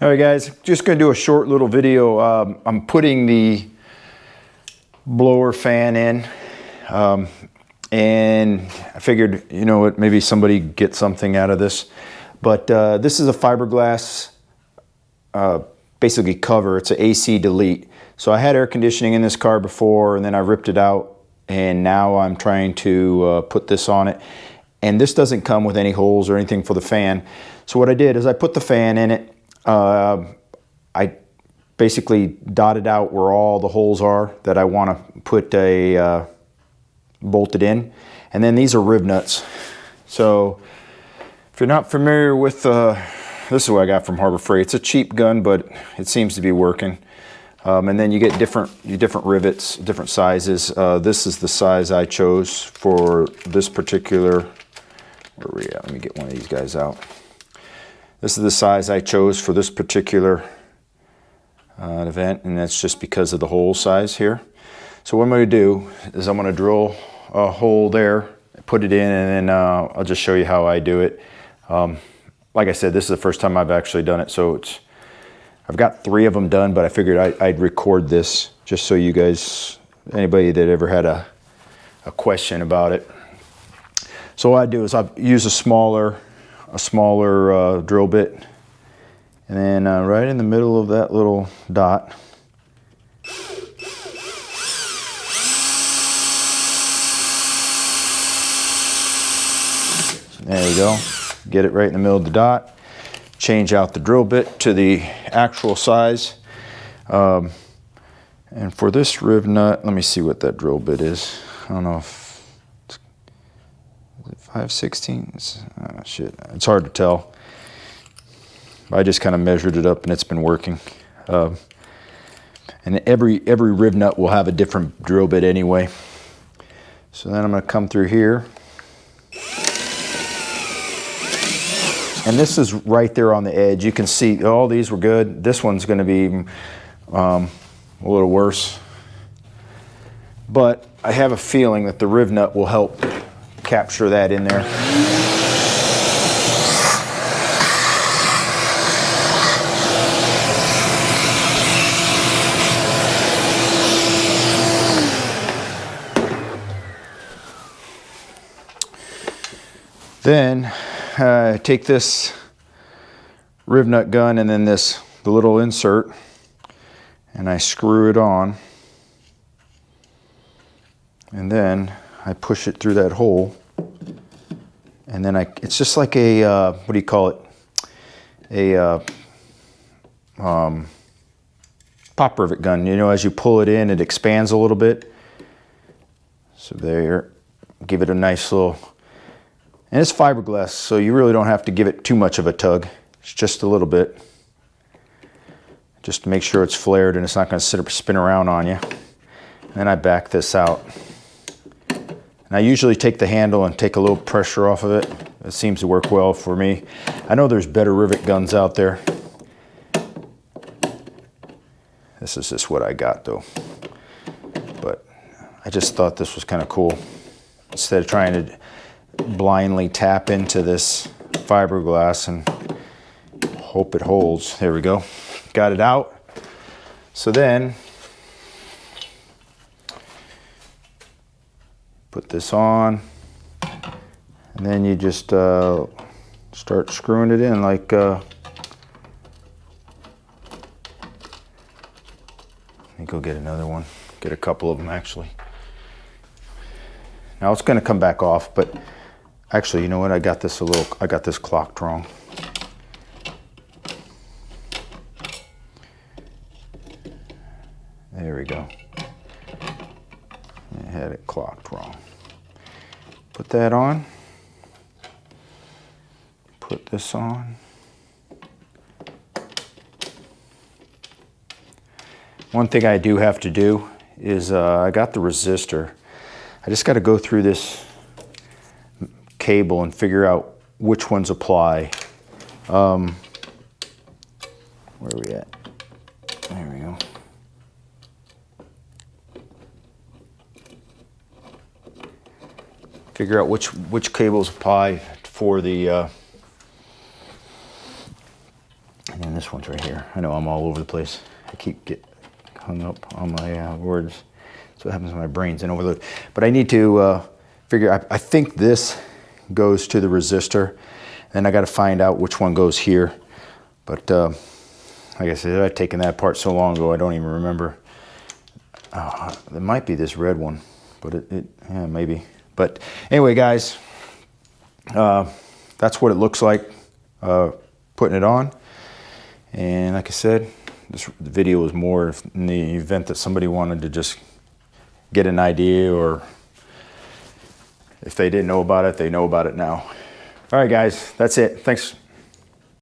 All right, guys, just going to do a short little video. I'm putting the blower fan in, and I figured, you know what, maybe somebody get something out of this. But this is a fiberglass basically cover. It's an AC delete. So I had air conditioning in this car before, and then I ripped it out, and now I'm trying to put this on it. And this doesn't come with any holes or anything for the fan. So what I did is I put the fan in it. I basically dotted out where all the holes are that I want to put a bolted in, and then these are Riv-nuts. So if you're not familiar with this is what I got from Harbor Freight. It's a cheap gun, but it seems to be working. And then you get different rivets, different sizes. This is the size I chose for this particular. Where are we at? Let me get one of these guys out. This is the size I chose for this particular event, and that's just because of the hole size here. So what I'm going to do is I'm going to drill a hole there, put it in, and then I'll just show you how I do it. Like I said, this is the first time I've actually done it, so I've got 3 of them done, but I figured I'd record this just so you guys, anybody that ever had a question about it. So what I do is I use a smaller drill bit, and then right in the middle of that little dot, there you go. Get it right in the middle of the dot. Change out the drill bit to the actual size. And for this riv nut, let me see what that drill bit is. I don't know if it's 5/16. Shit, it's hard to tell. I just kind of measured it up, and it's been working. And every riv nut will have a different drill bit anyway. So then I'm going to come through here. And this is right there on the edge. You can see all these were good. This one's going to be a little worse. But I have a feeling that the riv nut will help capture that in there. Then take this riv nut gun and then the little insert, and I screw it on, and then I push it through that hole, and then it's just like a what do you call it, a pop rivet gun. You know, as you pull it in, it expands a little bit. So there, give it a nice little. And it's fiberglass, so you really don't have to give it too much of a tug. It's just a little bit. Just to make sure it's flared and it's not going to spin around on you. And then I back this out. And I usually take the handle and take a little pressure off of it. It seems to work well for me. I know there's better rivet guns out there. This is just what I got though. But I just thought this was kind of cool. Instead of trying to blindly tap into this fiberglass and hope it holds. There we go. Got it out. So then put this on, and then you just start screwing it in like let me go get another one. Get a couple of them actually. Now it's going to come back off, but actually, you know what? I got this clocked wrong. There we go. I had it clocked wrong. Put that on. Put this on. One thing I do have to do is I got the resistor. I just got to go through this cable and figure out which ones apply. Where are we at? There we go. Figure out which cables apply for the And then this one's right here. I know I'm all over the place. I keep getting hung up on my words. That's what happens when my brain's in overload. But I need to figure, I think this goes to the resistor. Then I got to find out which one goes here. But like I said, I've taken that apart so long ago, I don't even remember. It might be this red one, but yeah, maybe. But anyway, guys, that's what it looks like putting it on. And like I said, this video was more in the event that somebody wanted to just get an idea, or if they didn't know about it, they know about it now. All right, guys, that's it. Thanks.